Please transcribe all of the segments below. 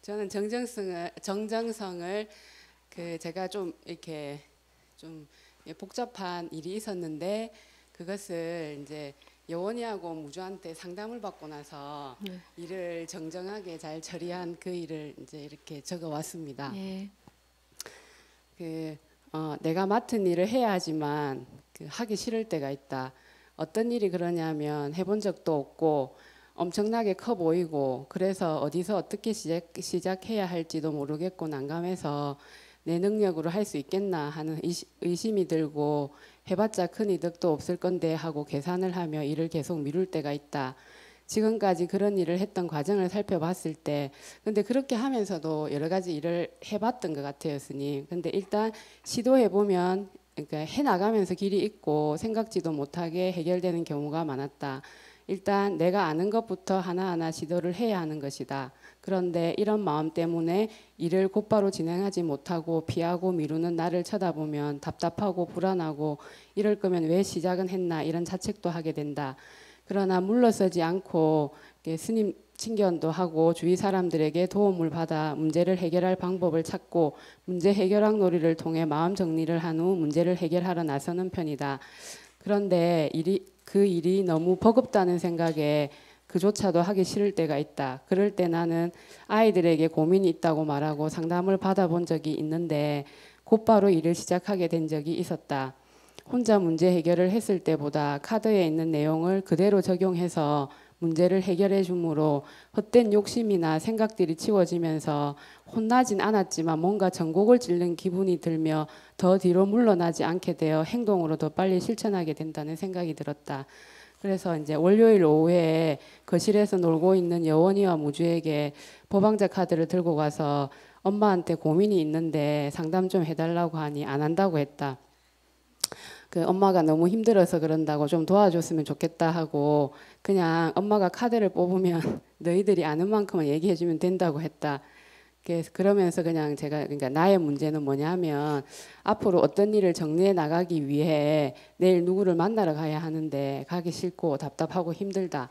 저는 정정성을 그 제가 좀 이렇게 좀 복잡한 일이 있었는데 그것을 이제 여원이하고 무주한테 상담을 받고 나서 네. 일을 정정하게 잘 처리한 그 일을 이제 이렇게 적어 왔습니다. 예. 내가 맡은 일을 해야 하지만 하기 싫을 때가 있다. 어떤 일이 그러냐면 해본 적도 없고 엄청나게 커 보이고 그래서 어디서 어떻게 시작해야 할지도 모르겠고 난감해서 내 능력으로 할 수 있겠나 하는 의심이 들고 해봤자 큰 이득도 없을 건데 하고 계산을 하며 일을 계속 미룰 때가 있다. 지금까지 그런 일을 했던 과정을 살펴봤을 때 근데 그렇게 하면서도 여러 가지 일을 해봤던 것 같아요, 스님. 근데 일단 시도해보면 그러니까 해나가면서 길이 있고 생각지도 못하게 해결되는 경우가 많았다. 일단 내가 아는 것부터 하나하나 시도를 해야 하는 것이다. 그런데 이런 마음 때문에 일을 곧바로 진행하지 못하고 피하고 미루는 나를 쳐다보면 답답하고 불안하고 이럴 거면 왜 시작은 했나 이런 자책도 하게 된다. 그러나 물러서지 않고 스님 친견도 하고 주위 사람들에게 도움을 받아 문제를 해결할 방법을 찾고 문제 해결학 놀이를 통해 마음 정리를 한 후 문제를 해결하러 나서는 편이다. 그런데 그 일이 너무 버겁다는 생각에 그조차도 하기 싫을 때가 있다. 그럴 때 나는 아이들에게 고민이 있다고 말하고 상담을 받아본 적이 있는데 곧바로 일을 시작하게 된 적이 있었다. 혼자 문제 해결을 했을 때보다 카드에 있는 내용을 그대로 적용해서 문제를 해결해 주므로 헛된 욕심이나 생각들이 치워지면서 혼나진 않았지만 뭔가 전곡을 찌른 기분이 들며 더 뒤로 물러나지 않게 되어 행동으로 더 빨리 실천하게 된다는 생각이 들었다. 그래서 이제 월요일 오후에 거실에서 놀고 있는 여원이와 무주에게 보방자 카드를 들고 가서 엄마한테 고민이 있는데 상담 좀 해달라고 하니 안 한다고 했다. 엄마가 너무 힘들어서 그런다고 좀 도와줬으면 좋겠다 하고 그냥 엄마가 카드를 뽑으면 너희들이 아는 만큼은 얘기해주면 된다고 했다. 그러면서 그냥 제가 그러니까 나의 문제는 뭐냐면 앞으로 어떤 일을 정리해 나가기 위해 내일 누구를 만나러 가야 하는데 가기 싫고 답답하고 힘들다.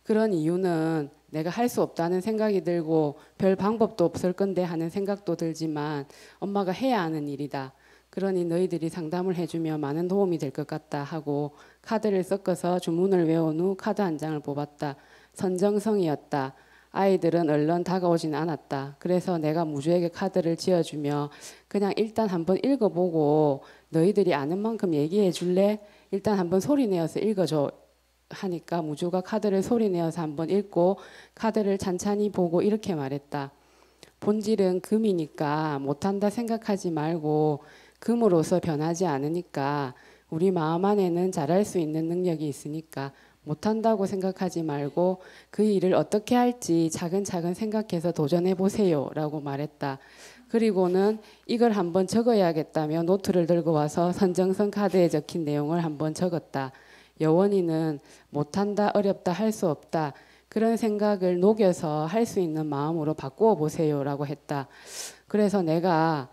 그런 이유는 내가 할 수 없다는 생각이 들고 별 방법도 없을 건데 하는 생각도 들지만 엄마가 해야 하는 일이다. 그러니 너희들이 상담을 해주며 많은 도움이 될 것 같다 하고 카드를 섞어서 주문을 외운 후 카드 한 장을 뽑았다. 선정성이었다. 아이들은 얼른 다가오진 않았다. 그래서 내가 무주에게 카드를 지어주며 그냥 일단 한번 읽어보고 너희들이 아는 만큼 얘기해 줄래? 일단 한번 소리내어서 읽어줘 하니까 무주가 카드를 소리내어서 한번 읽고 카드를 찬찬히 보고 이렇게 말했다. 본질은 금이니까 못한다 생각하지 말고 금으로서 변하지 않으니까 우리 마음 안에는 잘할 수 있는 능력이 있으니까 못한다고 생각하지 말고 그 일을 어떻게 할지 차근차근 생각해서 도전해 보세요 라고 말했다. 그리고는 이걸 한번 적어야겠다며 노트를 들고 와서 선정성 카드에 적힌 내용을 한번 적었다. 여원이는 못한다, 어렵다, 할 수 없다. 그런 생각을 녹여서 할 수 있는 마음으로 바꾸어 보세요 라고 했다. 그래서 내가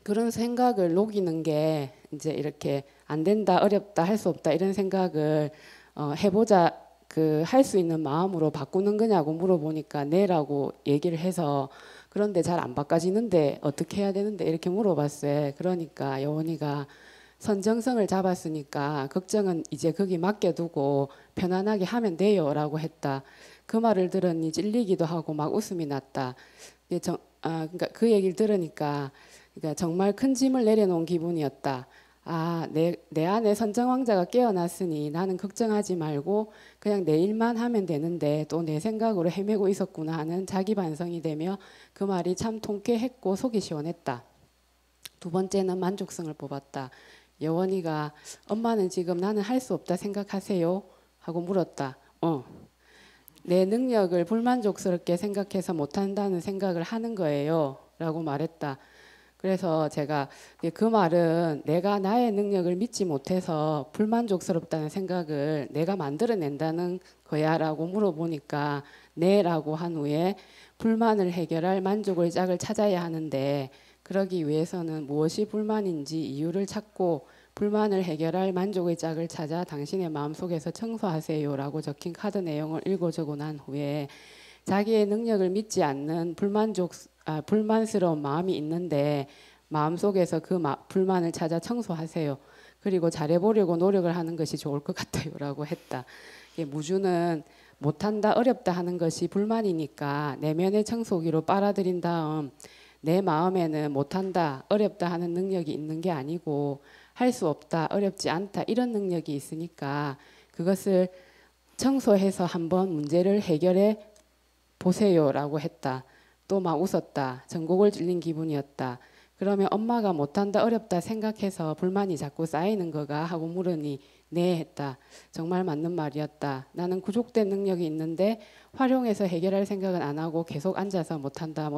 그런 생각을 녹이는 게 이제 이렇게 안 된다, 어렵다, 할 수 없다 이런 생각을 해보자 할 수 있는 마음으로 바꾸는 거냐고 물어보니까 네라고 얘기를 해서 그런데 잘 안 바꿔지는데 어떻게 해야 되는데 이렇게 물어봤어요. 그러니까 여원이가 선정성을 잡았으니까 걱정은 이제 거기 맡겨두고 편안하게 하면 돼요 라고 했다. 그 말을 들으니 찔리기도 하고 막 웃음이 났다. 그러니까 그 얘기를 들으니까 그러니까 정말 큰 짐을 내려놓은 기분이었다. 내 안에 선정왕자가 깨어났으니 나는 걱정하지 말고 그냥 내 일만 하면 되는데 또 내 생각으로 헤매고 있었구나 하는 자기 반성이 되며 그 말이 참 통쾌했고 속이 시원했다. 두 번째는 만족성을 뽑았다. 여원이가 엄마는 지금 나는 할 수 없다 생각하세요? 하고 물었다. 내 능력을 불만족스럽게 생각해서 못한다는 생각을 하는 거예요. 라고 말했다. 그래서 제가 그 말은 내가 나의 능력을 믿지 못해서 불만족스럽다는 생각을 내가 만들어낸다는 거야 라고 물어보니까 네 라고 한 후에 불만을 해결할 만족의 짝을 찾아야 하는데 그러기 위해서는 무엇이 불만인지 이유를 찾고 불만을 해결할 만족의 짝을 찾아 당신의 마음속에서 청소하세요 라고 적힌 카드 내용을 읽어주고 난 후에 자기의 능력을 믿지 않는 불만스러운 마음이 있는데 마음속에서 그 불만을 찾아 청소하세요. 그리고 잘해보려고 노력을 하는 것이 좋을 것 같아요 라고 했다. 무주는 못한다 어렵다 하는 것이 불만이니까 내면의 청소기로 빨아들인 다음 내 마음에는 못한다 어렵다 하는 능력이 있는 게 아니고 할 수 없다 어렵지 않다 이런 능력이 있으니까 그것을 청소해서 한번 문제를 해결해 보세요 라고 했다. 또 막 웃었다. 전곡을 찔린 기분이었다. 그러면 엄마가 못한다 어렵다 생각해서 불만이 자꾸 쌓이는 거가 하고 물으니 네 했다. 정말 맞는 말이었다. 나는 구족된 능력이 있는데 활용해서 해결할 생각은 안 하고 계속 앉아서 못한다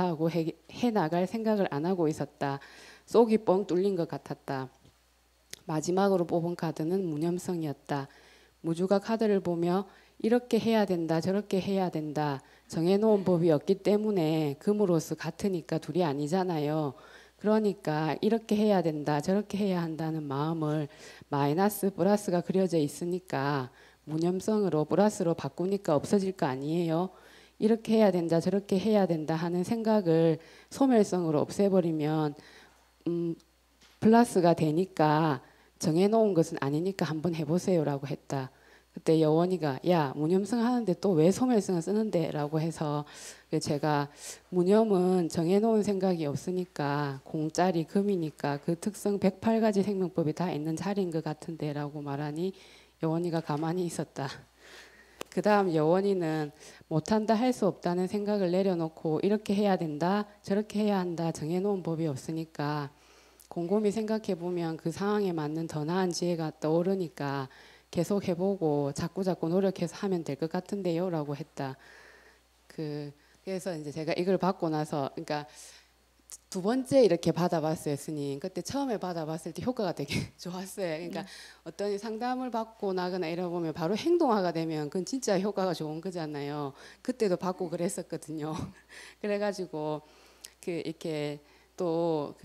하고 해나갈 생각을 안 하고 있었다. 속이 뻥 뚫린 것 같았다. 마지막으로 뽑은 카드는 무념성이었다. 무주가 카드를 보며 이렇게 해야 된다 저렇게 해야 된다 정해놓은 법이 없기 때문에 금으로서 같으니까 둘이 아니잖아요. 그러니까 이렇게 해야 된다 저렇게 해야 한다는 마음을 마이너스 플러스가 그려져 있으니까 무념성으로 플러스로 바꾸니까 없어질 거 아니에요. 이렇게 해야 된다 저렇게 해야 된다 하는 생각을 소멸성으로 없애버리면 플러스가 되니까 정해놓은 것은 아니니까 한번 해보세요 라고 했다. 그때 여원이가 야 무념성 하는데 또 왜 소멸성을 쓰는데 라고 해서 제가 무념은 정해놓은 생각이 없으니까 공짜리 금이니까 그 특성 108가지 생명법이 다 있는 자리인 것 같은데 라고 말하니 여원이가 가만히 있었다. 그 다음 여원이는 못한다 할 수 없다는 생각을 내려놓고 이렇게 해야 된다 저렇게 해야 한다 정해놓은 법이 없으니까 곰곰이 생각해 보면 그 상황에 맞는 더 나은 지혜가 떠오르니까 계속 해보고 자꾸 노력해서 하면 될 것 같은데요 라고 했다. 그래서 이제 제가 이걸 받고 나서 그러니까 두 번째 이렇게 받아봤어요 스님. 그때 처음에 받아봤을 때 효과가 되게 좋았어요. 그러니까 어떤 상담을 받고 나거나 이러보면 바로 행동화가 되면 그건 진짜 효과가 좋은 거잖아요. 그때도 받고 그랬었거든요. 그래가지고 이렇게 또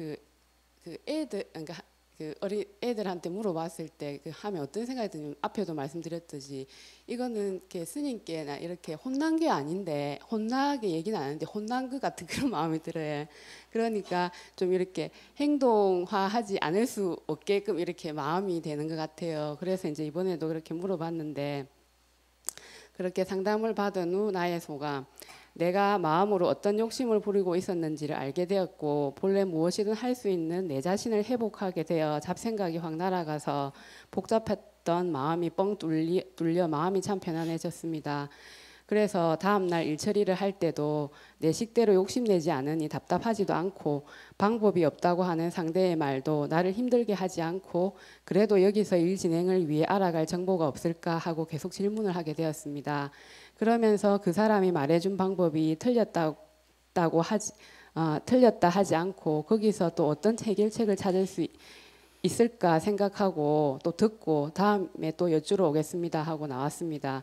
애들 그러니까 어린 애들한테 물어봤을 때 하면 어떤 생각이 드냐면 앞에도 말씀드렸듯이 이거는 이렇게 스님께나 이렇게 혼난 게 아닌데 혼나게 얘기는 안 하는데 혼난 것 같은 그런 마음이 들어요. 그러니까 좀 이렇게 행동화하지 않을 수 없게끔 이렇게 마음이 되는 것 같아요. 그래서 이제 이번에도 그렇게 물어봤는데 그렇게 상담을 받은 후 나의 소감 내가 마음으로 어떤 욕심을 부리고 있었는지를 알게 되었고 본래 무엇이든 할 수 있는 내 자신을 회복하게 되어 잡생각이 확 날아가서 복잡했던 마음이 뻥 뚫려 마음이 참 편안해졌습니다. 그래서 다음날 일처리를 할 때도 내 식대로 욕심내지 않으니 답답하지도 않고 방법이 없다고 하는 상대의 말도 나를 힘들게 하지 않고 그래도 여기서 일 진행을 위해 알아갈 정보가 없을까 하고 계속 질문을 하게 되었습니다. 그러면서 그 사람이 말해준 방법이 틀렸다 하지 않고 거기서 또 어떤 해결책을 찾을 수 있을까 생각하고 또 듣고 다음에 또 여쭈러 오겠습니다 하고 나왔습니다.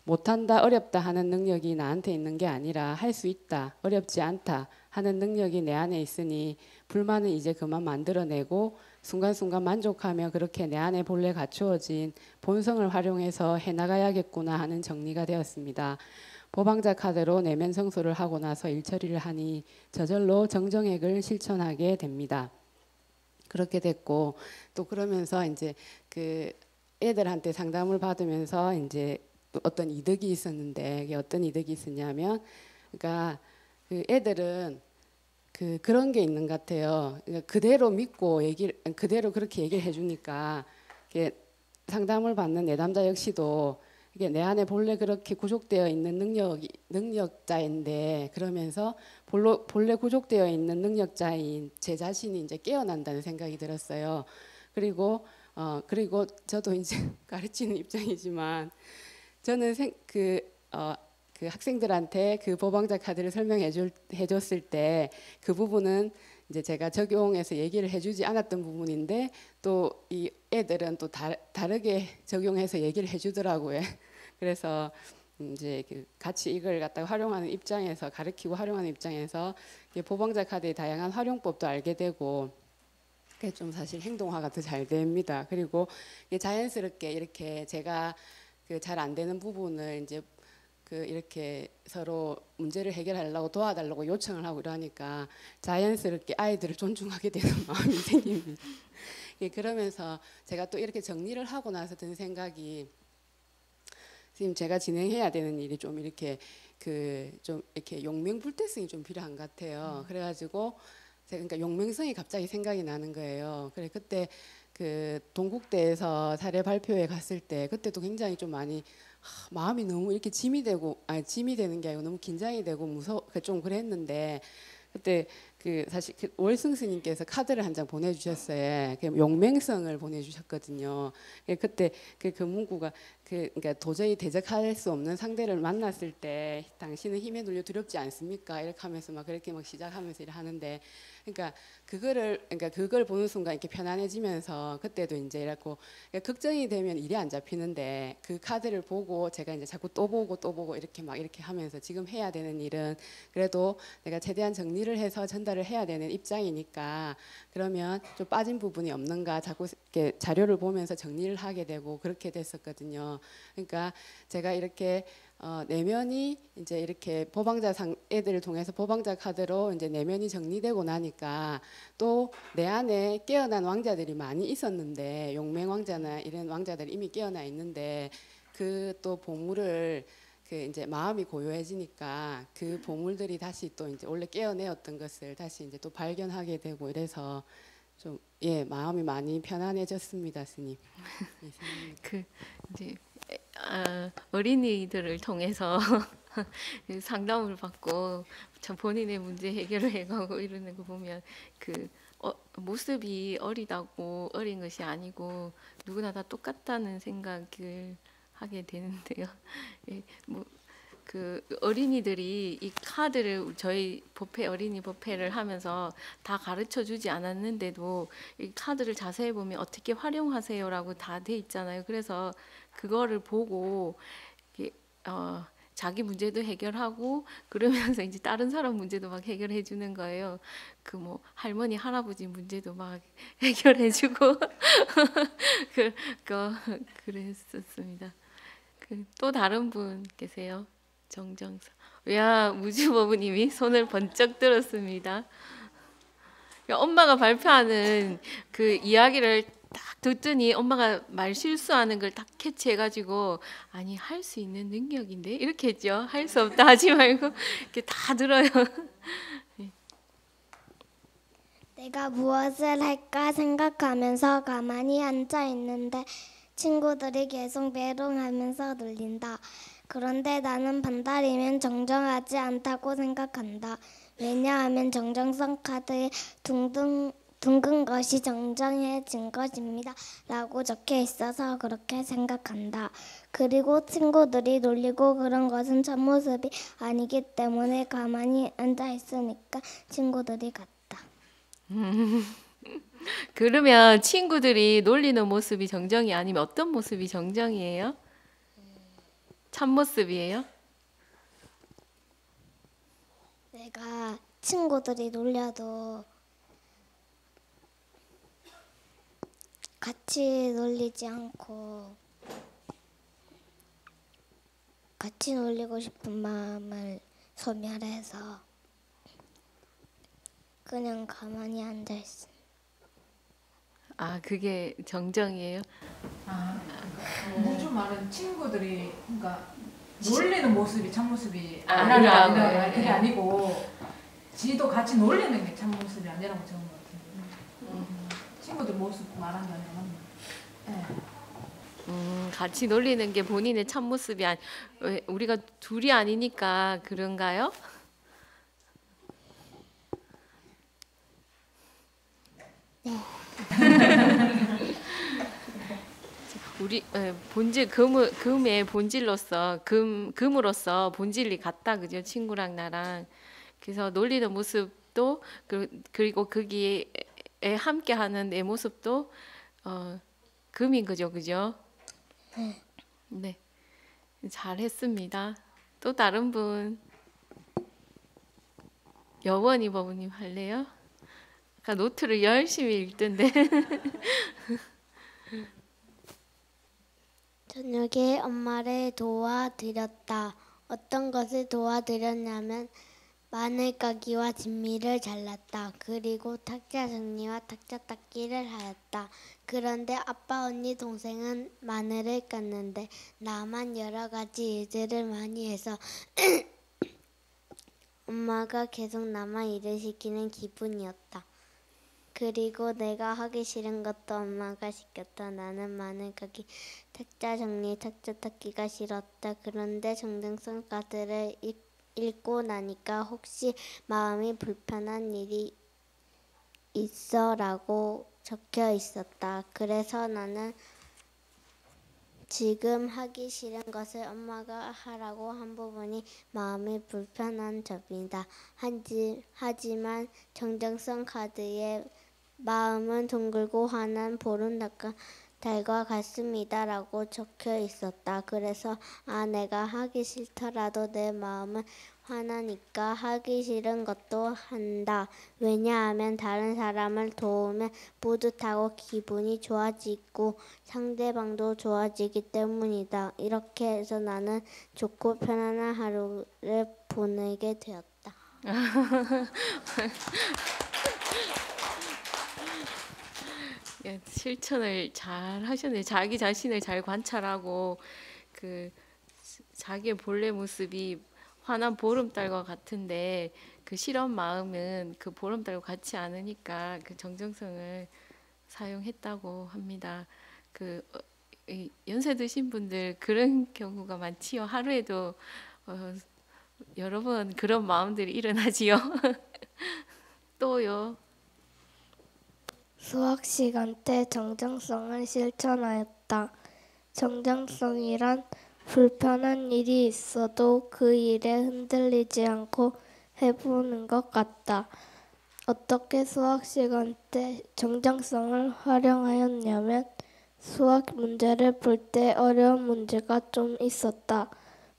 못한다 어렵다 하는 능력이 나한테 있는 게 아니라 할 수 있다 어렵지 않다 하는 능력이 내 안에 있으니 불만은 이제 그만 만들어내고 순간순간 만족하며 그렇게 내 안에 본래 갖추어진 본성을 활용해서 해나가야겠구나 하는 정리가 되었습니다. 보방자 카드로 내면 성소를 하고 나서 일처리를 하니 저절로 정정액을 실천하게 됩니다. 그렇게 됐고 또 그러면서 이제 애들한테 상담을 받으면서 이제 어떤 이득이 있었는데 이게 어떤 이득이 있었냐면 그러니까 애들은 그런 게 있는 것 같아요. 그러니까 그대로 믿고 그대로 그렇게 얘기를 해주니까 상담을 받는 내담자 역시도 이게 내 안에 본래 그렇게 구족되어 있는 능력자인데 그러면서 본래 구족되어 있는 능력자인 제 자신이 이제 깨어난다는 생각이 들었어요. 그리고 저도 이제 가르치는 입장이지만 저는 그 학생들한테 그 보방자 카드를 해줬을 때 그 부분은 이제 제가 적용해서 얘기를 해주지 않았던 부분인데 또 이 애들은 또 다르게 적용해서 얘기를 해주더라고요. 그래서 이제 같이 이걸 갖다가 활용하는 입장에서 가르치고 활용하는 입장에서 보방자 카드의 다양한 활용법도 알게 되고 그게 좀 사실 행동화가 더 잘 됩니다. 그리고 자연스럽게 이렇게 제가 잘 안 되는 부분을 이제 그 이렇게 서로 문제를 해결하려고 도와달라고 요청을 하고 이러니까 자연스럽게 아이들을 존중하게 되는 마음이 생깁니다. 예, 그러면서 제가 또 이렇게 정리를 하고 나서 든 생각이, 지금 제가 진행해야 되는 일이 좀 이렇게 좀 이렇게 용맹불대성이 좀 필요한 것 같아요. 그래가지고 제가 그러니까 용맹성이 갑자기 생각이 나는 거예요. 그래 그때 그 동국대에서 사례 발표회 갔을 때 그때도 굉장히 좀 많이 마음이 너무 이렇게 짐이 되고, 아니 짐이 되는 게 아니고 너무 긴장이 되고 무서 좀 그랬는데, 그때 그 사실 그 월승 스님께서 카드를 한 장 보내주셨어요. 그 용맹성을 보내주셨거든요. 그때 그 문구가 그러니까 도저히 대적할 수 없는 상대를 만났을 때 당신은 힘에 눌려 두렵지 않습니까? 이렇게 하면서 막 그렇게 막 시작하면서 이렇게 하는데, 그러니까 그걸 보는 순간 이렇게 편안해지면서 그때도 이제 이렇고 그러니까 걱정이 되면 일이 안 잡히는데 그 카드를 보고 제가 이제 자꾸 또 보고 이렇게 막 이렇게 하면서 지금 해야 되는 일은 그래도 내가 최대한 정리를 해서 전달을 해야 되는 입장이니까 그러면 좀 빠진 부분이 없는가 자꾸 이렇게 자료를 보면서 정리를 하게 되고 그렇게 됐었거든요. 그러니까 제가 이렇게 내면이 이제 이렇게 보방자상 애들을 통해서 보방자 카드로 이제 내면이 정리되고 나니까 또 내 안에 깨어난 왕자들이 많이 있었는데 용맹 왕자나 이런 왕자들이 이미 깨어나 있는데 그 또 보물을 그 이제 마음이 고요해지니까 그 보물들이 다시 또 이제 원래 깨어내었던 것을 다시 이제 또 발견하게 되고 이래서 좀 예 마음이 많이 편안해졌습니다, 스님. 그 이제 어린이들을 통해서 상담을 받고 참 본인의 문제 해결을 해가고 이러는 거 보면 그 모습이 어리다고 어린 것이 아니고 누구나 다 똑같다는 생각을 하게 되는데요. 예, 그 어린이들이 이 카드를 저희 법회 어린이 법회를 하면서 다 가르쳐 주지 않았는데도 이 카드를 자세히 보면 어떻게 활용하세요라고 다 돼 있잖아요. 그래서 그거를 보고 자기 문제도 해결하고 그러면서 이제 다른 사람 문제도 막 해결해 주는 거예요. 그 뭐 할머니 할아버지 문제도 막 해결해 주고 그랬었습니다. 또 다른 분 계세요? 정정서. 야, 무주버부님이 손을 번쩍 들었습니다. 엄마가 발표하는 그 이야기를 딱 듣더니 엄마가 말 실수하는 걸 딱 캐치해가지고 아니 할 수 있는 능력인데 이렇게 했죠. 할 수 없다 하지 말고 이렇게 다 들어요. 내가 무엇을 할까 생각하면서 가만히 앉아 있는데 친구들이 계속 메롱하면서 놀린다. 그런데 나는 반달이면 정정하지 않다고 생각한다. 왜냐하면 정정성 카드에 둥근 것이 정정해진 것입니다. 라고 적혀 있어서 그렇게 생각한다. 그리고 친구들이 놀리고 그런 것은 참모습이 아니기 때문에 가만히 앉아 있으니까 친구들이 같다. 그러면 친구들이 놀리는 모습이 정정이 아니면 어떤 모습이 정정이에요? 참모습이에요? 내가 친구들이 놀려도 같이 놀리지 않고 같이 놀리고 싶은 마음을 소멸해서 그냥 가만히 앉아있어. 아, 그게 정정이에요? 무주 말은 친구들이 그러니까 놀리는 모습이 참모습이 아니라고. 그게 아니고 지도 같이 놀리는 게 참모습이 아니라고 적은 것 같은데 친구들 모습 말한 게 아니라 맞나? 같이 놀리는 게 본인의 참모습이 왜 우리가 둘이 아니니까 그런가요? 네. 우리 본질 금의 본질로서 금으로서 본질이 같다 그죠? 친구랑 나랑 그래서 놀리는 모습도 그리고 거기에 함께하는 내 모습도 금인 거죠, 그죠? 네, 잘했습니다. 또 다른 분 여원이 버부님 할래요? 아까 노트를 열심히 읽던데. 저녁에 엄마를 도와드렸다. 어떤 것을 도와드렸냐면 마늘 까기와 진미를 잘랐다. 그리고 탁자 정리와 탁자 닦기를 하였다. 그런데 아빠, 언니, 동생은 마늘을 깠는데 나만 여러 가지 일들을 많이 해서 엄마가 계속 나만 일을 시키는 기분이었다. 그리고 내가 하기 싫은 것도 엄마가 시켰다. 나는 마늘 까기, 탁자 정리, 탁자 닦기가 싫었다. 그런데 정등성 카드를 읽고 나니까 혹시 마음이 불편한 일이 있어라고 적혀 있었다. 그래서 나는 지금 하기 싫은 것을 엄마가 하라고 한 부분이 마음이 불편한 점이다. 하지만 정정성 카드에 마음은 둥글고 환한 보름달과 같습니다라고 적혀 있었다. 그래서 내가 하기 싫더라도 내 마음은 화나니까 하기 싫은 것도 한다. 왜냐하면 다른 사람을 도우면 뿌듯하고 기분이 좋아지고 상대방도 좋아지기 때문이다. 이렇게 해서 나는 좋고 편안한 하루를 보내게 되었다. 야, 실천을 잘 하셨네. 자기 자신을 잘 관찰하고 그 자기의 본래 모습이 환한 보름달과 같은데 그 실험 마음은 그 보름달과 같지 않으니까 그 정정성을 사용했다고 합니다. 연세 드신 분들 그런 경우가 많지요. 하루에도 여러 번 그런 마음들이 일어나지요. 또요. 수학 시간 때 정정성을 실천하였다. 정정성이란 불편한 일이 있어도 그 일에 흔들리지 않고 해보는 것 같다. 어떻게 수학 시간 때 정정성을 활용하였냐면 수학 문제를 풀 때 어려운 문제가 좀 있었다.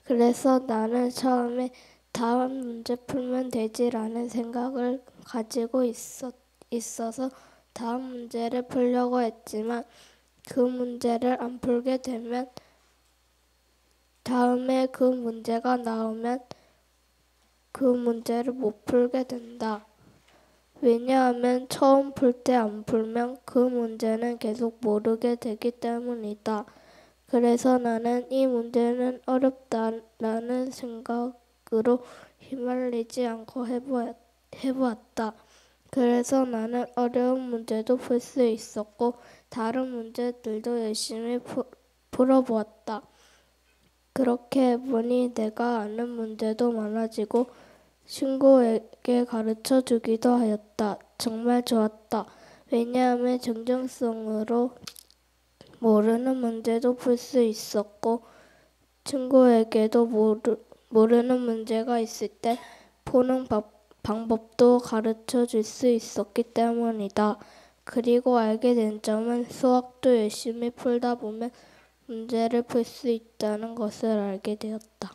그래서 나는 처음에 다음 문제 풀면 되지라는 생각을 가지고 있어서 다음 문제를 풀려고 했지만 그 문제를 안 풀게 되면 다음에 그 문제가 나오면 그 문제를 못 풀게 된다. 왜냐하면 처음 풀 때 안 풀면 그 문제는 계속 모르게 되기 때문이다. 그래서 나는 이 문제는 어렵다라는 생각으로 휘말리지 않고 해보았다. 그래서 나는 어려운 문제도 풀 수 있었고 다른 문제들도 열심히 풀어보았다. 그렇게 해보니 내가 아는 문제도 많아지고 친구에게 가르쳐 주기도 하였다. 정말 좋았다. 왜냐하면 정정성으로 모르는 문제도 풀 수 있었고 친구에게도 모르는 문제가 있을 때 푸는 방법도 가르쳐 줄 수 있었기 때문이다. 그리고 알게 된 점은 수학도 열심히 풀다 보면 문제를 풀 수 있다는 것을 알게 되었다.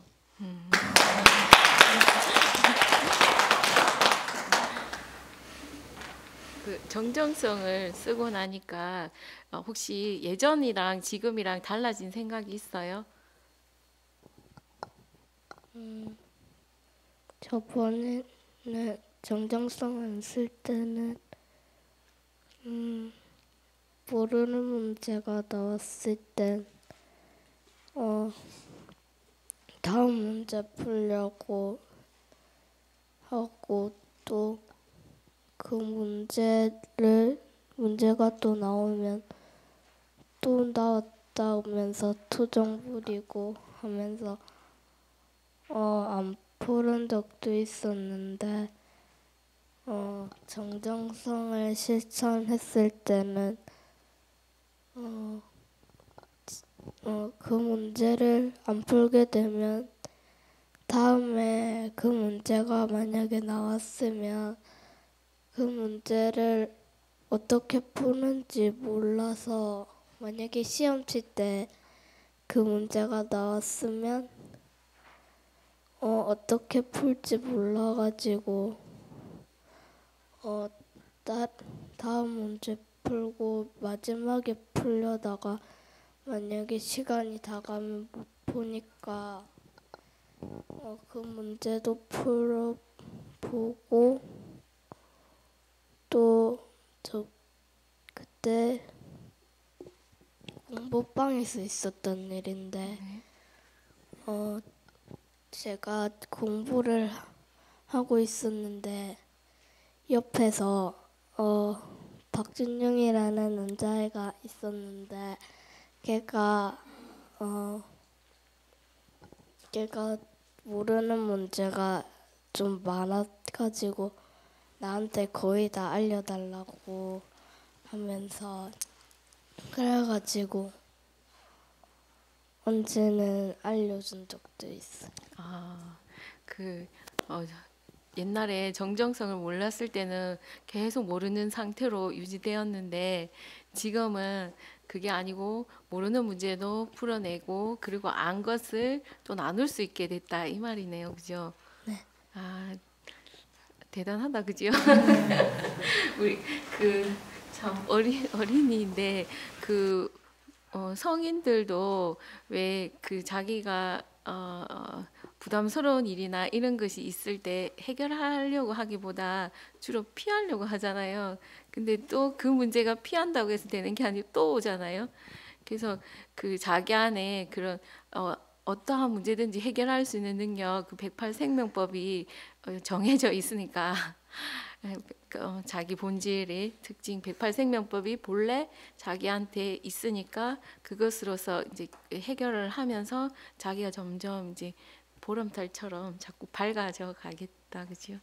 그 정정성을 쓰고 나니까 혹시 예전이랑 지금이랑 달라진 생각이 있어요? 저번에는 정정성을 쓸 때는 모르는 문제가 나왔을 땐 다음 문제 풀려고 하고 또 그 문제가 또 나오면 또 나왔다 하면서 투정 부리고 하면서 안 푸른 적도 있었는데 정정성을 실천했을 때는 그 문제를 안 풀게 되면 다음에 그 문제가 만약에 나왔으면 그 문제를 어떻게 푸는지 몰라서 만약에 시험 칠 때 그 문제가 나왔으면 어떻게 풀지 몰라가지고 다음 문제 풀고 마지막에 풀려다가 만약에 시간이 다 가면 못 보니까 그 문제도 풀어보고 또 저 그때 공부방에서 있었던 일인데 네. 제가 공부를 하고 있었는데 옆에서 박준영이라는 남자애가 있었는데 걔가 모르는 문제가 좀 많아가지고 나한테 거의 다 알려달라고 하면서 그래가지고 언제는 알려준 적도 있어. 아, 옛날에 정정성을 몰랐을 때는 계속 모르는 상태로 유지되었는데 지금은 그게 아니고 모르는 문제도 풀어내고 그리고 안 것을 또 나눌 수 있게 됐다 이 말이네요, 그죠? 네. 아, 대단하다, 그죠? 우리 참 어린이인데 성인들도 왜 자기가 부담스러운 일이나 이런 것이 있을 때 해결하려고 하기보다 주로 피하려고 하잖아요. 근데 또 그 문제가 피한다고 해서 되는 게 아니고 또 오잖아요. 그래서 자기 안에 그런 어떠한 문제든지 해결할 수 있는 능력, 108생명법이 정해져 있으니까 자기 본질의 특징 108생명법이 본래 자기한테 있으니까 그것으로서 이제 해결을 하면서 자기가 점점 이제 보름달처럼 자꾸 밝아져 가겠다, 그죠?